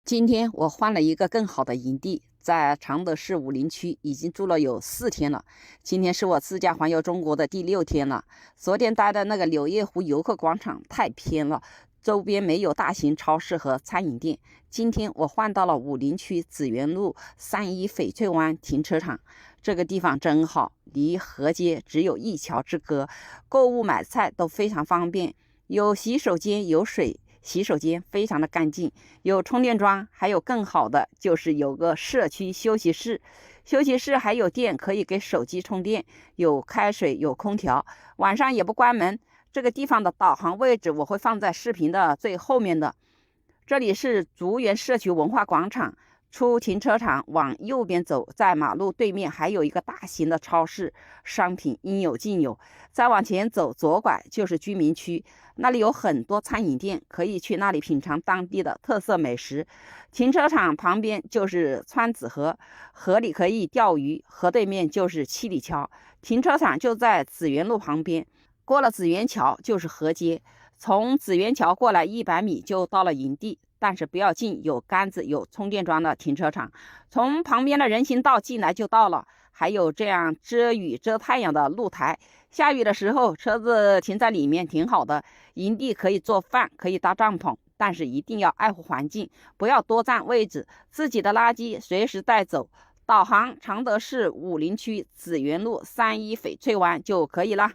今天我换了一个更好的营地，在常德市武陵区已经住了有4天了。今天是我自驾环游中国的第6天了。昨天待的那个柳叶湖游客广场太偏了，周边没有大型超市和餐饮店。今天我换到了武陵区紫园路31翡翠湾停车场，这个地方真好，离河街只有1桥之隔，购物买菜都非常方便，有洗手间，有水。洗手间非常的干净，有充电桩，还有更好的就是有个社区休息室，休息室还有电可以给手机充电，有开水，有空调，晚上也不关门。这个地方的导航位置我会放在视频的最后面的。这里是竹园社区文化广场，出停车场往右边走，在马路对面还有一个大型的超市，商品应有尽有。再往前走，左拐就是居民区，那里有很多餐饮店，可以去那里品尝当地的特色美食。停车场旁边就是川子河，河里可以钓鱼，河对面就是七里桥。停车场就在紫园路旁边，过了紫园桥就是河街，从紫园桥过来100米就到了营地，但是不要进有杆子有充电桩的停车场，从旁边的人行道进来就到了。还有这样遮雨遮太阳的露台，下雨的时候车子停在里面挺好的。营地可以做饭，可以搭帐篷，但是一定要爱护环境，不要多占位置，自己的垃圾随时带走。导航常德市武陵区紫园路31翡翠湾就可以了。